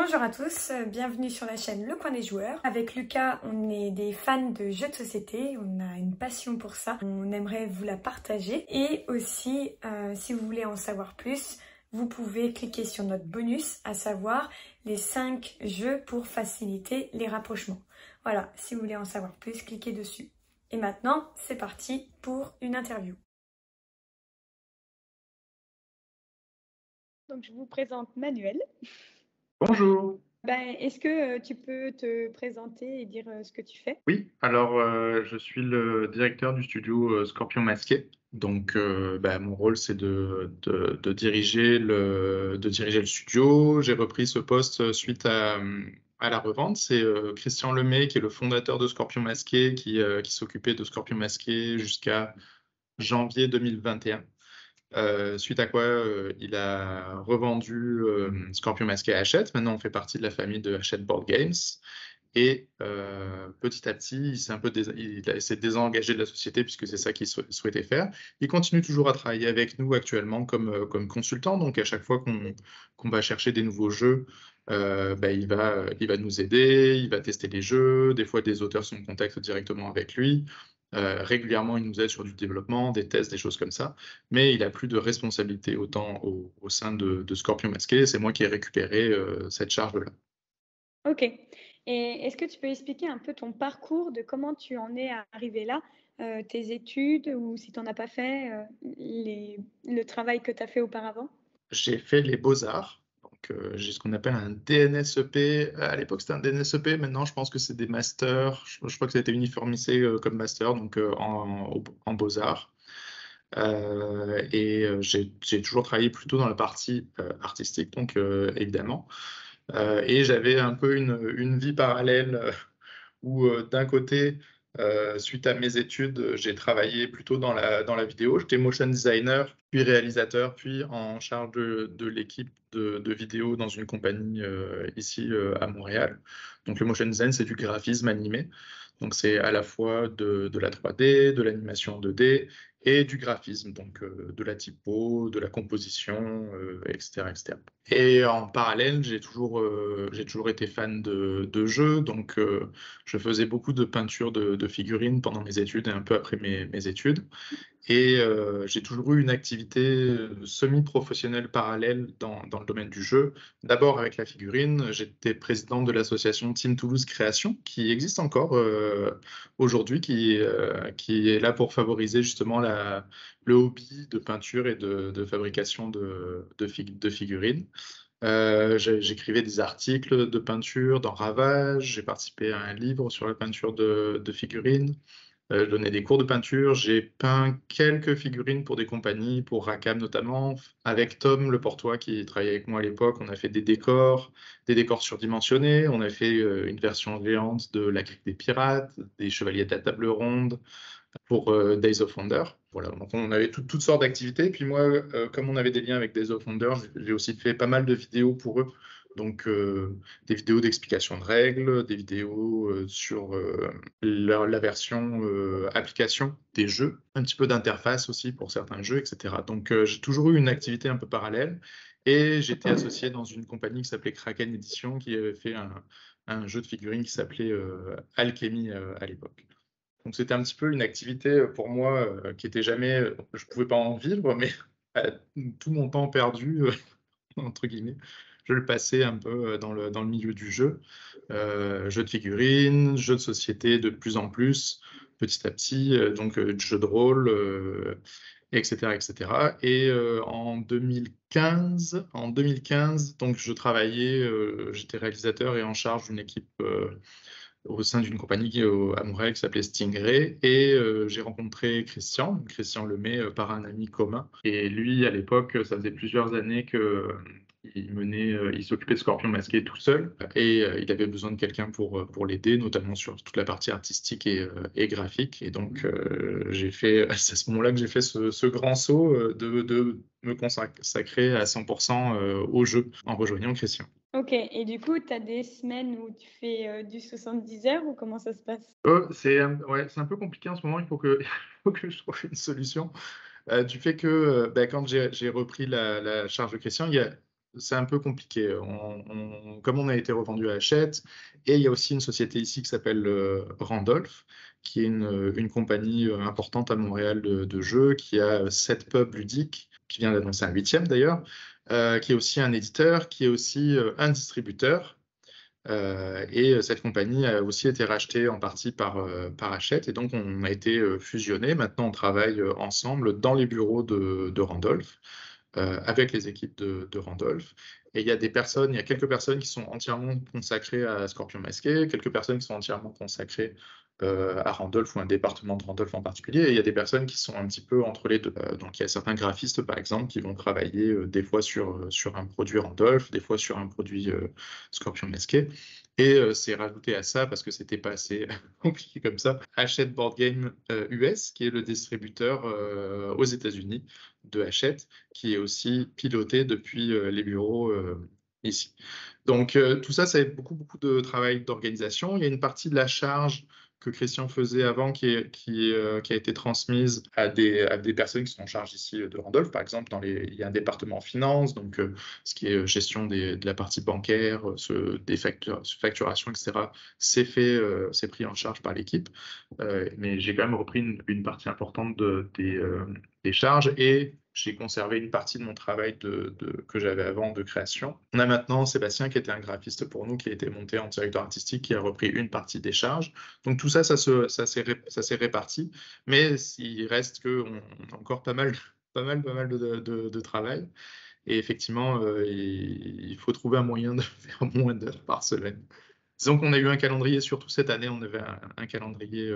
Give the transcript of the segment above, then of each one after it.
Bonjour à tous, bienvenue sur la chaîne Le Coin des Joueurs. Avec Lucas, on est des fans de jeux de société, on a une passion pour ça, on aimerait vous la partager. Et aussi, si vous voulez en savoir plus, vous pouvez cliquer sur notre bonus, à savoir les 5 jeux pour faciliter les rapprochements. Voilà, si vous voulez en savoir plus, cliquez dessus. Et maintenant, c'est parti pour une interview. Donc, je vous présente Manuel. Bonjour. Est-ce que tu peux te présenter et dire ce que tu fais? Oui, alors je suis le directeur du studio Scorpion Masqué. Donc mon rôle c'est de diriger de diriger le studio. J'ai repris ce poste suite à la revente. C'est Christian Lemay qui est le fondateur de Scorpion Masqué qui s'occupait de Scorpion Masqué jusqu'à janvier 2021. Suite à quoi il a revendu Scorpion Masqué à Hachette. Maintenant on fait partie de la famille de Hachette Board Games. Et petit à petit, il s'est désengagé de la société puisque c'est ça qu'il souhaitait faire. Il continue toujours à travailler avec nous actuellement comme consultant. Donc à chaque fois qu'on va chercher des nouveaux jeux, il va nous aider, il va tester les jeux. Des fois, des auteurs sont en contact directement avec lui. Régulièrement, il nous aide sur du développement, des tests, des choses comme ça. Mais il n'a plus de responsabilité autant au sein de Scorpion Masqué. C'est moi qui ai récupéré cette charge-là. Ok. Et est-ce que tu peux expliquer un peu ton parcours de comment tu en es arrivé là, tes études ou si tu n'en as pas fait, le travail que tu as fait auparavant? J'ai fait les beaux-arts. Donc, j'ai ce qu'on appelle un DNSEP. À l'époque, c'était un DNSEP. Maintenant, je pense que c'est des masters. Je crois que ça a été uniformisé comme master, donc en beaux-arts. J'ai toujours travaillé plutôt dans la partie artistique, donc évidemment. Et j'avais un peu une vie parallèle où d'un côté, suite à mes études, j'ai travaillé plutôt dans la vidéo. J'étais motion designer, puis réalisateur, puis en charge de l'équipe de vidéo dans une compagnie ici à Montréal. Donc le motion design, c'est du graphisme animé. Donc c'est à la fois de la 3D, de l'animation 2D et du graphisme, donc de la typo, de la composition, etc., etc. Et en parallèle, j'ai toujours été fan de jeux, donc je faisais beaucoup de peinture de figurines pendant mes études et un peu après mes études. Et j'ai toujours eu une activité semi-professionnelle parallèle dans le domaine du jeu. D'abord avec la figurine, j'étais président de l'association Team Toulouse Création, qui existe encore aujourd'hui, qui est là pour favoriser justement le hobby de peinture et de fabrication de figurines. J'écrivais des articles de peinture dans Ravage, j'ai participé à un livre sur la peinture de figurines. Je donnais des cours de peinture, j'ai peint quelques figurines pour des compagnies, pour Rackham notamment. Avec Tom Le Portois qui travaillait avec moi à l'époque, on a fait des décors surdimensionnés. On a fait une version géante de La Crique des Pirates, des Chevaliers de la Table Ronde, pour Days of Wonder. Voilà, donc on avait toutes sortes d'activités. Puis moi, comme on avait des liens avec Days of Wonder, j'ai aussi fait pas mal de vidéos pour eux. Donc des vidéos d'explication de règles, des vidéos sur la version application des jeux, un petit peu d'interface aussi pour certains jeux, etc. Donc j'ai toujours eu une activité un peu parallèle et j'étais associé dans une compagnie qui s'appelait Kraken Edition qui avait fait un jeu de figurines qui s'appelait Alchemy à l'époque. Donc c'était un petit peu une activité pour moi qui était jamais, je pouvais pas en vivre, mais tout mon temps perdu, entre guillemets, je le passais un peu dans le milieu du jeu. Jeux de figurines, jeux de société de plus en plus, petit à petit, donc jeux de rôle, etc., etc. Et en 2015, donc je travaillais, j'étais réalisateur et en charge d'une équipe au sein d'une compagnie à Montréal qui s'appelait Stingray. Et j'ai rencontré Christian Lemay, par un ami commun. Et lui, à l'époque, ça faisait plusieurs années que il s'occupait de Scorpion Masqué tout seul et il avait besoin de quelqu'un pour l'aider, notamment sur toute la partie artistique et graphique. Et donc, c'est à ce moment-là que j'ai fait ce grand saut de me consacrer à 100% au jeu en rejoignant Christian. Ok, et du coup, tu as des semaines où tu fais du 70 heures ou comment ça se passe? Ouais, c'est un peu compliqué en ce moment, il il faut que je trouve une solution. Du fait que quand j'ai repris la charge de Christian, c'est un peu compliqué. Comme on a été revendu à Hachette, et il y a aussi une société ici qui s'appelle Randolph, qui est une compagnie importante à Montréal de jeux, qui a 7 pubs ludiques, qui vient d'annoncer un 8e d'ailleurs, qui est aussi un éditeur, qui est aussi un distributeur. Et cette compagnie a aussi été rachetée en partie par Hachette, et donc on a été fusionnés. Maintenant, on travaille ensemble dans les bureaux de Randolph, avec les équipes de Randolph. Et il y a quelques personnes qui sont entièrement consacrées à Scorpion Masqué, quelques personnes qui sont entièrement consacrées à Randolph ou un département de Randolph en particulier. Et il y a des personnes qui sont un petit peu entre les deux. Donc il y a certains graphistes, par exemple, qui vont travailler des fois sur un produit Randolph, des fois sur un produit Scorpion Masqué. Et c'est rajouté à ça, parce que c'était pas assez compliqué comme ça, Hachette Board Game US, qui est le distributeur aux États-Unis de Hachette, qui est aussi piloté depuis les bureaux ici. Donc tout ça, c'est beaucoup de travail d'organisation. Il y a une partie de la charge que Christian faisait avant qui a été transmise à des personnes qui sont en charge ici de Randolph. Par exemple, il y a un département finance, donc ce qui est gestion de la partie bancaire, des facturations, etc. C'est pris en charge par l'équipe. Mais j'ai quand même repris une partie importante des charges, et j'ai conservé une partie de mon travail que j'avais avant de création. On a maintenant Sébastien, qui était un graphiste pour nous, qui a été monté en directeur artistique, qui a repris une partie des charges. Donc tout ça, ça s'est réparti, mais il reste qu'on a encore pas mal de travail. Et effectivement, il faut trouver un moyen de faire moins d'heures par semaine. Disons qu'on a eu un calendrier, surtout cette année, on avait un calendrier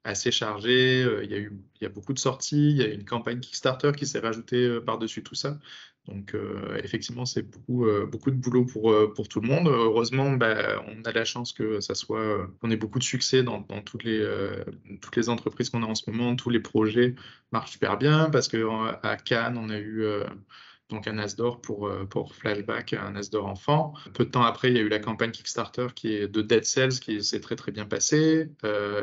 assez chargé. Il y a beaucoup de sorties, il y a une campagne Kickstarter qui s'est rajoutée par-dessus tout ça. Donc effectivement, c'est beaucoup de boulot pour tout le monde. Heureusement, on a la chance que qu'on ait beaucoup de succès dans toutes les entreprises qu'on a en ce moment. Tous les projets marchent super bien, parce qu'à Cannes, on a eu donc un As d'or pour Flashback, un As d'or enfant. Peu de temps après, il y a eu la campagne Kickstarter qui est de Dead Cells, qui s'est très très bien passée.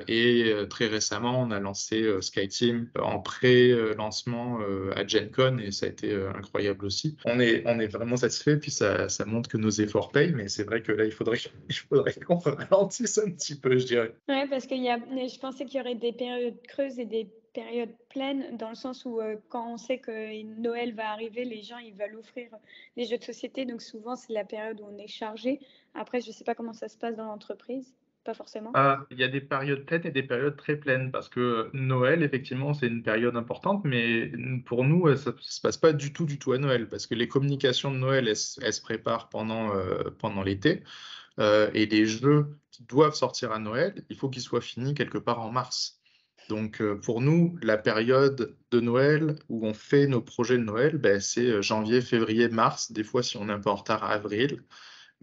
Et très récemment, on a lancé SkyTeam en pré-lancement à Gen Con, et ça a été incroyable aussi. On est vraiment satisfait, puis ça montre que nos efforts payent, mais c'est vrai que là, il faudrait qu'on ralentisse un petit peu, je dirais. Ouais, parce je pensais qu'il y aurait des périodes creuses et des période pleine, dans le sens où quand on sait que Noël va arriver, les gens ils veulent offrir des jeux de société, donc souvent c'est la période où on est chargé. Après, je sais pas comment ça se passe dans l'entreprise, pas forcément. Il y a des périodes pleines et des périodes très pleines, parce que Noël, effectivement, c'est une période importante, mais pour nous, ça ne se passe pas du tout à Noël, parce que les communications de Noël, elles se préparent pendant l'été, et les jeux qui doivent sortir à Noël, il faut qu'ils soient finis quelque part en mars. Donc pour nous, la période de Noël où on fait nos projets de Noël, c'est janvier, février, mars, des fois si on est un peu en retard, avril.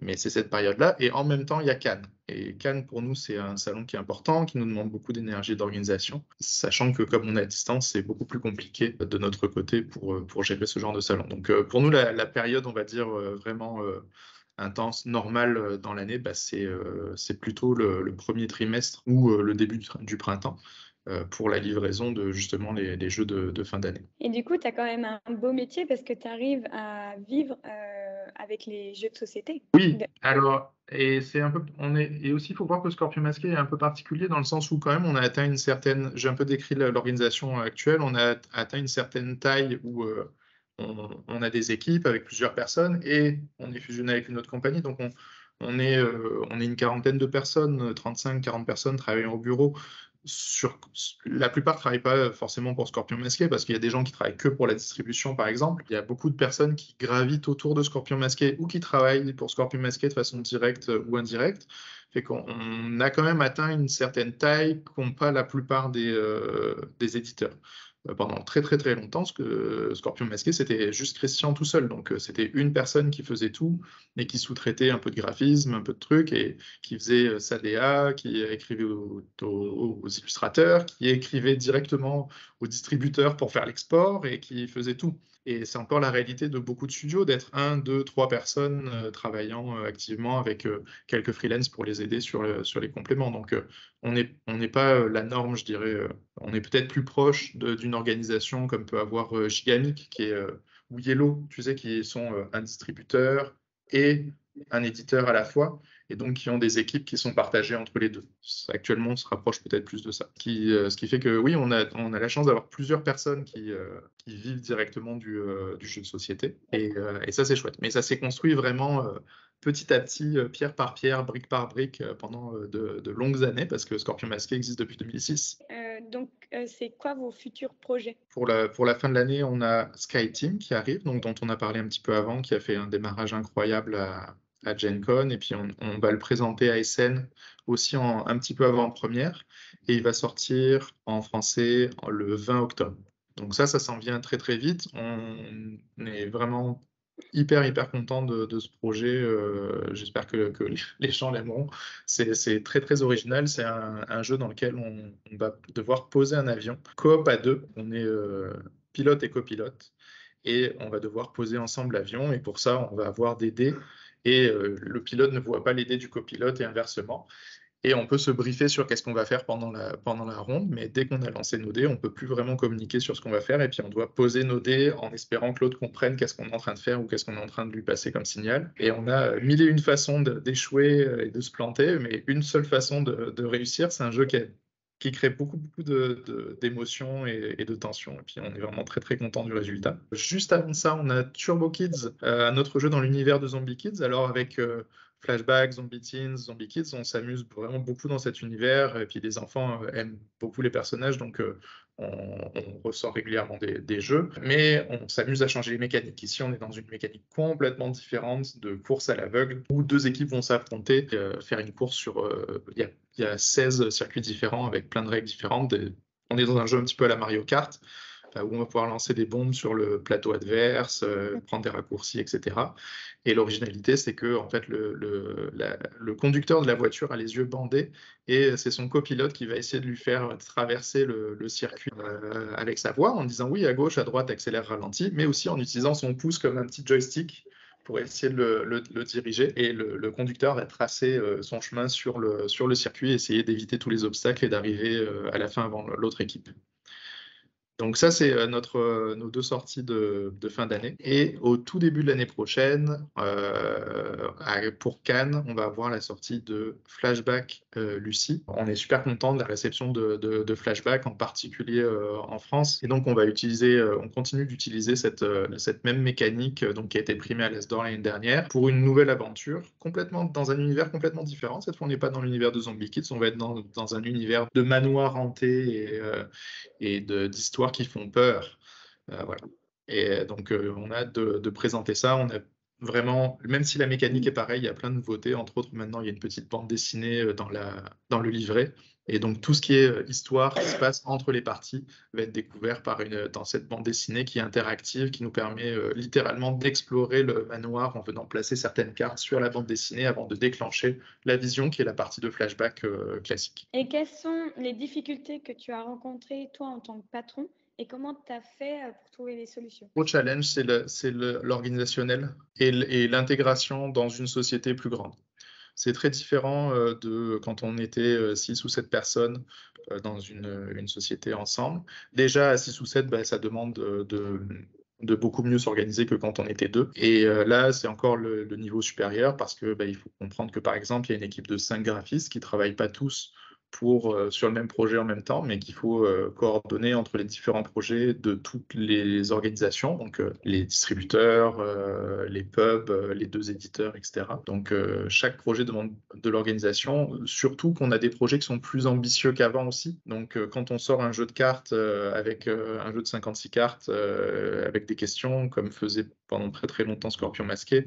Mais c'est cette période-là. Et en même temps, il y a Cannes. Et Cannes, pour nous, c'est un salon qui est important, qui nous demande beaucoup d'énergie et d'organisation, sachant que comme on est à distance, c'est beaucoup plus compliqué de notre côté pour gérer ce genre de salon. Donc pour nous, la période, on va dire, vraiment intense, normale dans l'année, c'est plutôt le premier trimestre ou le début du printemps, pour la livraison de justement les jeux de fin d'année. Et du coup, tu as quand même un beau métier, parce que tu arrives à vivre avec les jeux de société. Oui, alors, et c'est un peu, et aussi, il faut voir que Scorpion Masqué est un peu particulier, dans le sens où quand même on a atteint une certaine, j'ai un peu décrit l'organisation actuelle, on a atteint une certaine taille où on a des équipes avec plusieurs personnes, et on est fusionné avec une autre compagnie, donc on est une quarantaine de personnes, 35-40 personnes travaillant au bureau. La plupart ne travaillent pas forcément pour Scorpion Masqué, parce qu'il y a des gens qui travaillent que pour la distribution, par exemple. Il y a beaucoup de personnes qui gravitent autour de Scorpion Masqué, ou qui travaillent pour Scorpion Masqué de façon directe ou indirecte. Fait qu'on a quand même atteint une certaine taille qu'ont pas la plupart des éditeurs. Pendant très très très longtemps, Scorpion Masqué, c'était juste Christian tout seul. Donc c'était une personne qui faisait tout, et qui sous-traitait un peu de graphisme, un peu de trucs, et qui faisait sa DA, qui écrivait aux illustrateurs, qui écrivait directement aux distributeurs pour faire l'export, et qui faisait tout. Et c'est encore la réalité de beaucoup de studios, d'être 1, 2, 3 personnes travaillant activement, avec quelques freelances pour les aider sur les compléments. Donc on n'est pas la norme, je dirais. On est peut-être plus proche d'une organisation comme peut avoir Gigamic, qui est ou Yellow, tu sais, qui sont un distributeur et un éditeur à la fois, et donc qui ont des équipes qui sont partagées entre les deux. Actuellement, on se rapproche peut-être plus de ça. Ce qui fait que oui, on a la chance d'avoir plusieurs personnes qui vivent directement du jeu de société, et ça, c'est chouette. Mais ça s'est construit vraiment petit à petit, pierre par pierre, brique par brique, pendant de longues années, parce que Scorpion Masqué existe depuis 2006. Donc, c'est quoi vos futurs projets? Pour la fin de l'année, on a SkyTeam qui arrive, donc dont on a parlé un petit peu avant, qui a fait un démarrage incroyable à Gen Con, et puis on va le présenter à Essen aussi un petit peu avant en première, et il va sortir en français le 20 octobre. Donc ça s'en vient très très vite. On est vraiment hyper content de ce projet. J'espère que les gens l'aimeront. C'est très très original. C'est un jeu dans lequel on va devoir poser un avion coop à deux. On est pilote et copilote, et on va devoir poser ensemble l'avion, et pour ça on va avoir des dés, et le pilote ne voit pas les dés du copilote et inversement. Et on peut se briefer sur qu'est-ce qu'on va faire pendant la ronde, mais dès qu'on a lancé nos dés, on ne peut plus vraiment communiquer sur ce qu'on va faire, et puis on doit poser nos dés en espérant que l'autre comprenne qu'est-ce qu'on est en train de faire ou qu'est-ce qu'on est en train de lui passer comme signal. Et on a mille et une façons d'échouer et de se planter, mais une seule façon de réussir. C'est un jeu qui crée beaucoup d'émotions et de tensions, et puis on est vraiment très très content du résultat. Juste avant ça, on a Turbo Kids, un autre jeu dans l'univers de Zombie Kids. Alors avec Flashback, Zombie Teens, Zombie Kids, on s'amuse vraiment beaucoup dans cet univers, et puis les enfants aiment beaucoup les personnages, donc on ressort régulièrement des jeux, mais on s'amuse à changer les mécaniques. Ici, on est dans une mécanique complètement différente de course à l'aveugle, où deux équipes vont s'affronter, faire une course sur... Il y a 16 circuits différents avec plein de règles différentes. On est dans un jeu un petit peu à la Mario Kart, où on va pouvoir lancer des bombes sur le plateau adverse, prendre des raccourcis, etc. Et l'originalité, c'est que en fait, le conducteur de la voiture a les yeux bandés, et c'est son copilote qui va essayer de lui faire traverser le circuit avec sa voix, en disant oui, à gauche, à droite, accélère, ralentit, mais aussi en utilisant son pouce comme un petit joystick pour essayer de le diriger. Et le conducteur va tracer son chemin sur le circuit, essayer d'éviter tous les obstacles et d'arriver à la fin avant l'autre équipe. Donc ça, c'est nos deux sorties de fin d'année. Et au tout début de l'année prochaine, pour Cannes, on va avoir la sortie de Flashback Lucie. On est super content de la réception de Flashback, en particulier en France. Et donc on continue d'utiliser cette même mécanique, donc qui a été primée à l'As d'Or l'année dernière, pour une nouvelle aventure, dans un univers complètement différent. Cette fois, on n'est pas dans l'univers de Zombie Kids, on va être dans un univers de manoir hanté et d'histoires qui font peur. Voilà. Et donc, on a hâte de présenter ça. On a vraiment, même si la mécanique est pareille, il y a plein de nouveautés. Entre autres, maintenant, il y a une petite bande dessinée dans le livret. Et donc, tout ce qui est histoire qui se passe entre les parties va être découvert dans cette bande dessinée qui est interactive, qui nous permet littéralement d'explorer le manoir en venant placer certaines cartes sur la bande dessinée avant de déclencher la vision, qui est la partie de flashback classique. Et quelles sont les difficultés que tu as rencontrées, toi, en tant que patron, et comment tu as fait pour trouver des solutions? Le challenge, c'est l'organisationnel et l'intégration dans une société plus grande. C'est très différent de quand on était 6 ou 7 personnes dans une société ensemble. Déjà, à 6 ou 7, ça demande de beaucoup mieux s'organiser que quand on était 2. Et là, c'est encore le niveau supérieur, parce que il faut comprendre que, par exemple, il y a une équipe de 5 graphistes qui ne travaillent pas tous sur le même projet en même temps, mais qu'il faut coordonner entre les différents projets de toutes les organisations, donc les distributeurs, les pubs, les 2 éditeurs, etc. Donc chaque projet demande de l'organisation, surtout qu'on a des projets qui sont plus ambitieux qu'avant aussi. Donc quand on sort un jeu de cartes avec un jeu de 56 cartes avec des questions, comme faisait pendant très très longtemps Scorpion Masqué,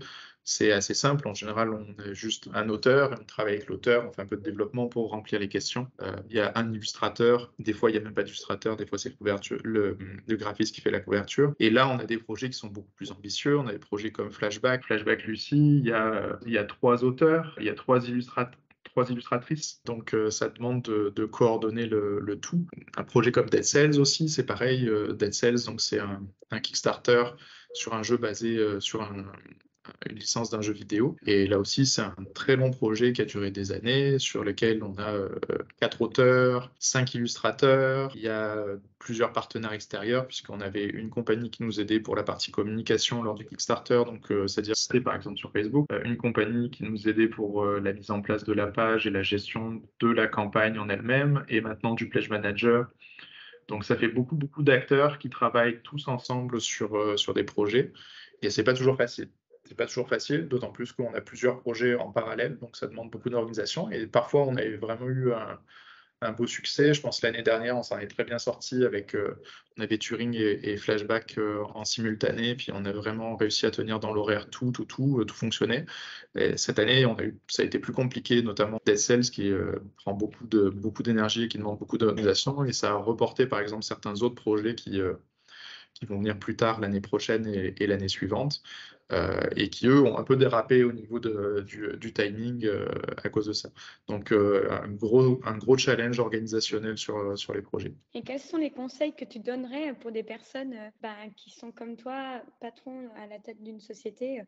c'est assez simple. En général, on a juste un auteur, on travaille avec l'auteur, on fait un peu de développement pour remplir les questions. Il y a un illustrateur, des fois il n'y a même pas d'illustrateur, des fois c'est le graphiste qui fait la couverture. Et là, on a des projets qui sont beaucoup plus ambitieux. On a des projets comme Flashback Lucie, il y a 3 auteurs, il y a 3 illustratrices, donc ça demande de coordonner le tout. Un projet comme Dead Cells aussi, c'est pareil. Dead Cells, donc c'est un Kickstarter sur un jeu basé sur une licence d'un jeu vidéo. Et là aussi, c'est un très long projet qui a duré des années, sur lequel on a 4 auteurs, 5 illustrateurs. Il y a plusieurs partenaires extérieurs, puisqu'on avait une compagnie qui nous aidait pour la partie communication lors du Kickstarter, donc c'est-à-dire c'était par exemple sur Facebook, une compagnie qui nous aidait pour la mise en place de la page et la gestion de la campagne en elle-même, et maintenant du Pledge Manager. Donc ça fait beaucoup d'acteurs qui travaillent tous ensemble sur des projets, et c'est pas toujours facile. C'est pas toujours facile, d'autant plus qu'on a plusieurs projets en parallèle, donc ça demande beaucoup d'organisation, et parfois on a vraiment eu un beau succès. Je pense l'année dernière, on s'en est très bien sorti avec, on avait Turing et Flashback en simultané, puis on a vraiment réussi à tenir dans l'horaire tout fonctionnait. Et cette année, ça a été plus compliqué, notamment Dead Cells qui prend beaucoup d'énergie et qui demande beaucoup d'organisation, et ça a reporté par exemple certains autres projets qui vont venir plus tard l'année prochaine et l'année suivante, et qui, eux, ont un peu dérapé au niveau du timing à cause de ça. Donc, un gros challenge organisationnel sur les projets. Et quels sont les conseils que tu donnerais pour des personnes qui sont comme toi, patrons à la tête d'une société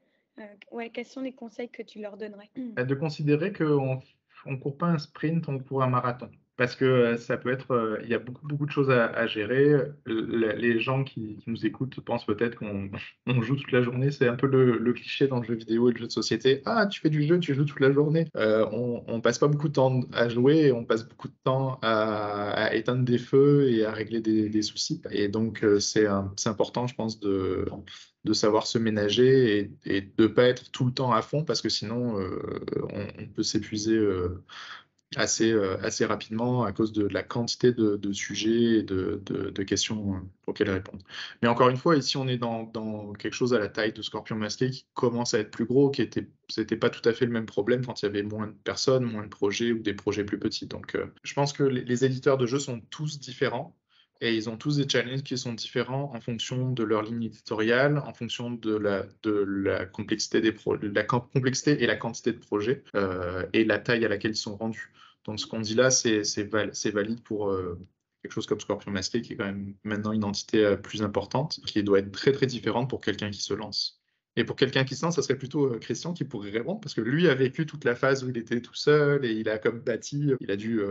quels sont les conseils que tu leur donnerais? De considérer qu'on ne court pas un sprint, on court un marathon. Parce que ça peut être, il y a beaucoup de choses à gérer. Les gens qui nous écoutent pensent peut-être qu'on joue toute la journée. C'est un peu le cliché dans le jeu vidéo et le jeu de société. Ah, tu fais du jeu, tu joues toute la journée. On passe pas beaucoup de temps à jouer, on passe beaucoup de temps à éteindre des feux et à régler des soucis. Et donc, c'est important, je pense, de savoir se ménager et de ne pas être tout le temps à fond, parce que sinon, on peut s'épuiser assez rapidement à cause de la quantité de sujets et de questions auxquelles répondre. Mais encore une fois, ici, on est dans quelque chose à la taille de Scorpion Masqué qui commence à être plus gros, c'était pas tout à fait le même problème quand il y avait moins de personnes, moins de projets ou des projets plus petits. Donc, je pense que les éditeurs de jeux sont tous différents. Et ils ont tous des challenges qui sont différents en fonction de leur ligne éditoriale, en fonction de la complexité de la complexité et la quantité de projets et la taille à laquelle ils sont rendus. Donc ce qu'on dit là, c'est valide pour quelque chose comme Scorpion Masqué, qui est quand même maintenant une entité plus importante, qui doit être très différente pour quelqu'un qui se lance. Et pour quelqu'un qui se lance, ça serait plutôt Christian qui pourrait répondre, parce que lui a vécu toute la phase où il était tout seul et il a comme bâti, il a dû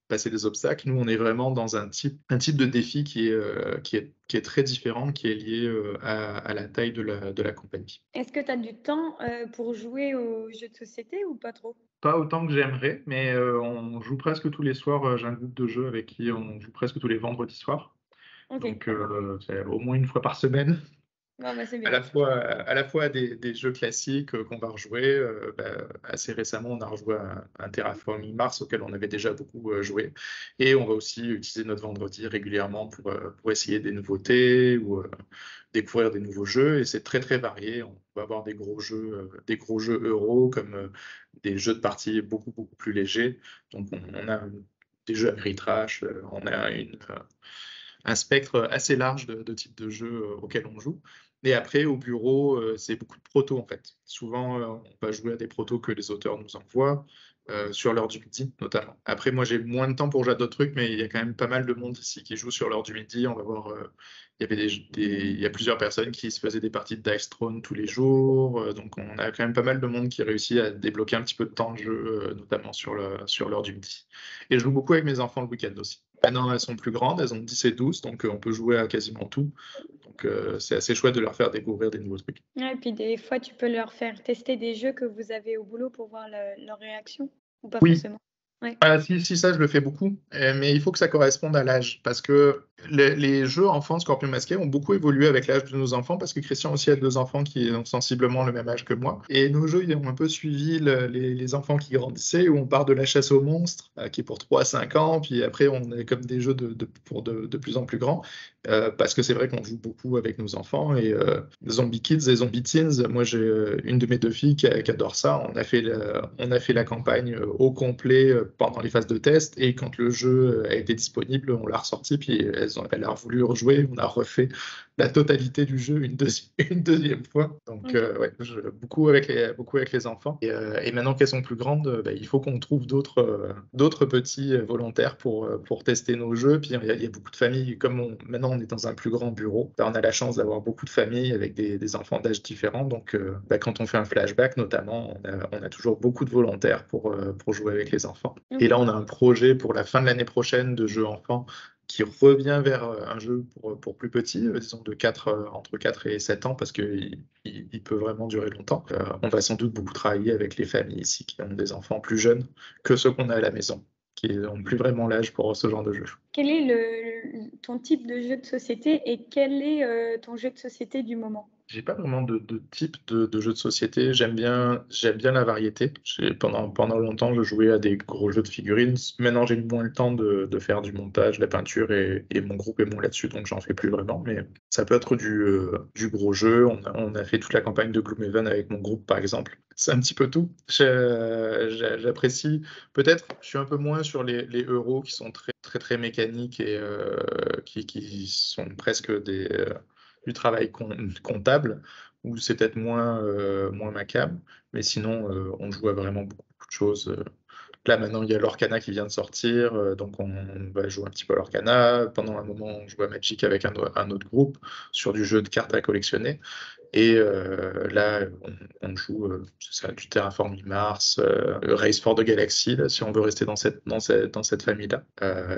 passer des obstacles. Nous, on est vraiment dans un type de défi qui est très différent, qui est lié à la taille de la compagnie. Est-ce que tu as du temps pour jouer aux jeux de société ou pas trop? Pas autant que j'aimerais, mais on joue presque tous les soirs. J'ai un groupe de jeux avec qui on joue presque tous les vendredis soirs. Okay. Donc, c'est au moins une fois par semaine. Non, bah, c'est bien. À la fois des jeux classiques qu'on va rejouer. Assez récemment, on a rejoué un Terraforming Mars auquel on avait déjà beaucoup joué. Et on va aussi utiliser notre vendredi régulièrement pour essayer des nouveautés ou découvrir des nouveaux jeux. Et c'est très varié. On va avoir des gros jeux euro comme des jeux de partie beaucoup plus légers. Donc on a des jeux Ameritrash, on a un spectre assez large de types de jeux auxquels on joue. Et après, au bureau, c'est beaucoup de protos en fait. Souvent, on va jouer à des protos que les auteurs nous envoient, sur l'heure du midi notamment. Après, moi, j'ai moins de temps pour jouer à d'autres trucs, mais il y a quand même pas mal de monde ici qui joue sur l'heure du midi. On va voir, il y a plusieurs personnes qui se faisaient des parties de Dice Throne tous les jours. Donc, on a quand même pas mal de monde qui réussit à débloquer un petit peu de temps de jeu, notamment sur l'heure du midi. Et je joue beaucoup avec mes enfants le week-end aussi. Maintenant, elles sont plus grandes, elles ont 10 et 12, donc on peut jouer à quasiment tout. Donc, c'est assez chouette de leur faire découvrir des nouveaux trucs. Ouais, et puis des fois, tu peux leur faire tester des jeux que vous avez au boulot pour voir leur réaction, ou pas forcément? Ouais. Si, ça, je le fais beaucoup, mais il faut que ça corresponde à l'âge, parce que les jeux enfants Scorpion Masqué ont beaucoup évolué avec l'âge de nos enfants, parce que Christian aussi a 2 enfants qui ont sensiblement le même âge que moi, et nos jeux ils ont un peu suivi les enfants qui grandissaient, où on part de la chasse aux monstres, qui est pour 3 à 5 ans, puis après on est comme des jeux pour de plus en plus grands, parce que c'est vrai qu'on joue beaucoup avec nos enfants, et Zombie Kids et Zombie Teens, moi j'ai une de mes 2 filles qui adore ça. On a fait la campagne au complet pendant les phases de test, et quand le jeu a été disponible, on l'a ressorti, puis elles elle a voulu rejouer, on a refait la totalité du jeu une deuxième fois. Donc, ouais, beaucoup avec les enfants. Et maintenant qu'elles sont plus grandes, il faut qu'on trouve d'autres petits volontaires pour tester nos jeux. Puis il y a beaucoup de familles, maintenant on est dans un plus grand bureau, on a la chance d'avoir beaucoup de familles avec des enfants d'âge différents. Donc, quand on fait un flashback, notamment, on a toujours beaucoup de volontaires pour jouer avec les enfants. Et là, on a un projet pour la fin de l'année prochaine de jeu enfant qui revient vers un jeu pour plus petits, disons entre 4 et 7 ans, parce qu'il peut vraiment durer longtemps. On va sans doute beaucoup travailler avec les familles ici qui ont des enfants plus jeunes que ceux qu'on a à la maison, qui n'ont plus vraiment l'âge pour ce genre de jeu. Quel est ton type de jeu de société et quel est ton jeu de société du moment? J'ai pas vraiment de type de jeu de société. J'aime bien la variété. Pendant longtemps, je jouais à des gros jeux de figurines. Maintenant, j'ai moins le temps de faire du montage, la peinture, et mon groupe est moins là-dessus, donc j'en fais plus vraiment. Mais ça peut être du gros jeu. On a fait toute la campagne de Gloomhaven avec mon groupe, par exemple. C'est un petit peu tout. J'apprécie. Peut-être, je suis un peu moins sur les euros qui sont très, très, très mécaniques et qui sont presque du travail comptable, où c'est peut-être moins ma came, mais sinon on joue à vraiment beaucoup de choses. Là maintenant il y a l'Orcana qui vient de sortir, donc on va jouer un petit peu à l'Orcana. Pendant un moment on joue à Magic avec un autre groupe sur du jeu de cartes à collectionner. Et là, on joue du Terraforming Mars, Race for the Galaxy, là, si on veut rester dans cette famille-là.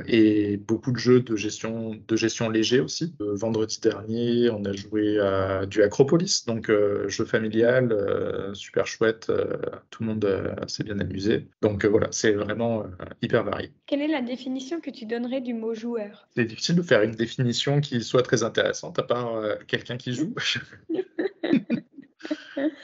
Et beaucoup de jeux de gestion léger aussi. Vendredi dernier, on a joué à du Acropolis, donc jeu familial, super chouette. Tout le monde s'est bien amusé. Donc voilà, c'est vraiment hyper varié. Quelle est la définition que tu donnerais du mot joueur? C'est difficile de faire une définition qui soit très intéressante, à part quelqu'un qui joue.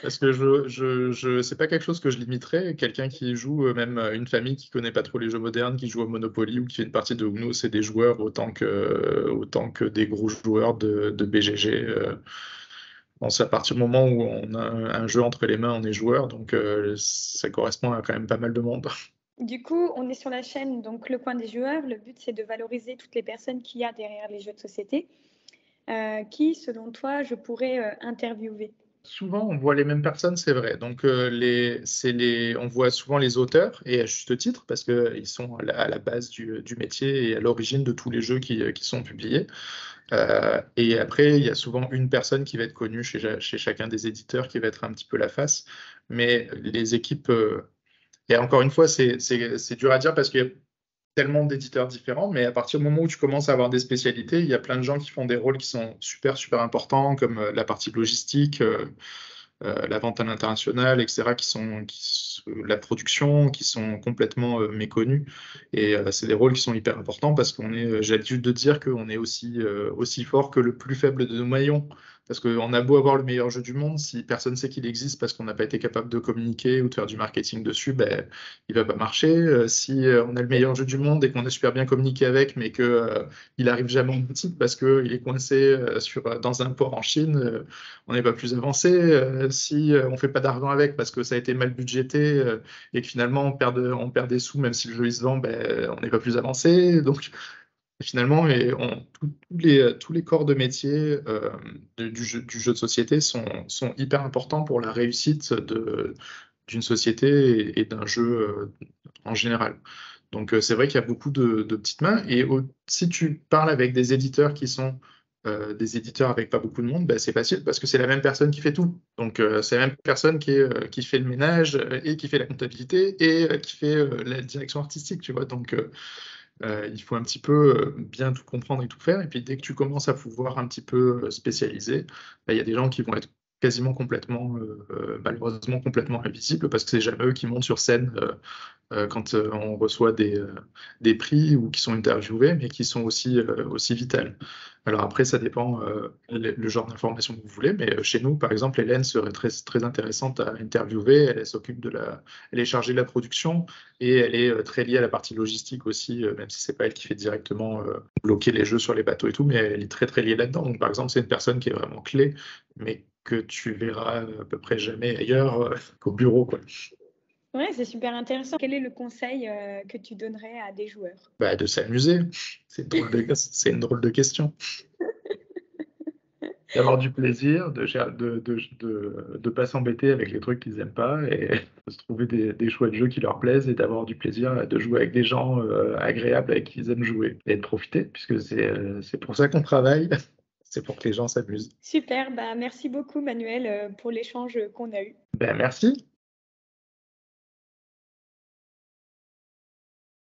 Parce que c'est pas quelque chose que je limiterais. Quelqu'un qui joue, même une famille qui connaît pas trop les jeux modernes, qui joue au Monopoly ou qui fait une partie de Uno, c'est des joueurs autant que des gros joueurs de BGG. Bon, c'est à partir du moment où on a un jeu entre les mains, on est joueur, donc ça correspond à quand même pas mal de monde. Du coup, on est sur la chaîne donc Le Coin des Joueurs. Le but, c'est de valoriser toutes les personnes qu'il y a derrière les jeux de société. Qui, selon toi, je pourrais interviewer? Souvent, on voit les mêmes personnes, c'est vrai. Donc, on voit souvent les auteurs, et à juste titre, parce qu'ils sont à la base du métier et à l'origine de tous les jeux qui sont publiés. Et après, il y a souvent une personne qui va être connue chez chacun des éditeurs, qui va être un petit peu la face. Mais les équipes, et encore une fois, c'est dur à dire parce qu'il y a tellement d'éditeurs différents, mais à partir du moment où tu commences à avoir des spécialités, il y a plein de gens qui font des rôles qui sont super, super importants, comme la partie logistique, la vente à l'international, etc., la production, qui sont complètement méconnus. Et c'est des rôles qui sont hyper importants parce j'ai l'habitude de dire qu'on est aussi fort que le plus faible de nos maillons. Parce qu'on a beau avoir le meilleur jeu du monde, si personne ne sait qu'il existe parce qu'on n'a pas été capable de communiquer ou de faire du marketing dessus, il va pas marcher. Si on a le meilleur jeu du monde et qu'on a super bien communiqué avec, mais qu'il arrive jamais en boutique parce qu'il est coincé dans un port en Chine, on n'est pas plus avancé. Si on fait pas d'argent avec parce que ça a été mal budgété et que finalement on perd des sous même si le jeu il se vend, on n'est pas plus avancé. Donc finalement, tous les corps de métier du jeu de société sont hyper importants pour la réussite d'une société et d'un jeu en général. Donc c'est vrai qu'il y a beaucoup de petites mains. Et si tu parles avec des éditeurs qui sont des éditeurs avec pas beaucoup de monde, c'est facile parce que c'est la même personne qui fait tout. Donc c'est la même personne qui fait le ménage et qui fait la comptabilité et qui fait la direction artistique, tu vois. Donc il faut un petit peu bien tout comprendre et tout faire. Et puis dès que tu commences à pouvoir un petit peu spécialiser, il y a des gens qui vont être quasiment malheureusement complètement invisibles parce que c'est jamais eux qui montent sur scène quand on reçoit des prix ou qui sont interviewés, mais qui sont aussi vitales. Alors après, ça dépend le genre d'information que vous voulez, mais chez nous, par exemple, Hélène serait très, très intéressante à interviewer. Elle s'occupe elle est chargée de la production et elle est très liée à la partie logistique aussi, même si c'est pas elle qui fait directement bloquer les jeux sur les bateaux et tout, mais elle est très, très liée là-dedans. Donc, par exemple, c'est une personne qui est vraiment clé, mais que tu verras à peu près jamais ailleurs qu'au bureau, quoi. Ouais, c'est super intéressant. Quel est le conseil que tu donnerais à des joueurs? Bah, de s'amuser. C'est une drôle de question. D'avoir du plaisir, de pas s'embêter avec les trucs qu'ils aiment pas et de se trouver des choix de jeux qui leur plaisent et d'avoir du plaisir de jouer avec des gens agréables avec qui ils aiment jouer et de profiter, puisque c'est pour ça qu'on travaille, c'est pour que les gens s'amusent. Super, bah merci beaucoup Manuel pour l'échange qu'on a eu. Ben, merci.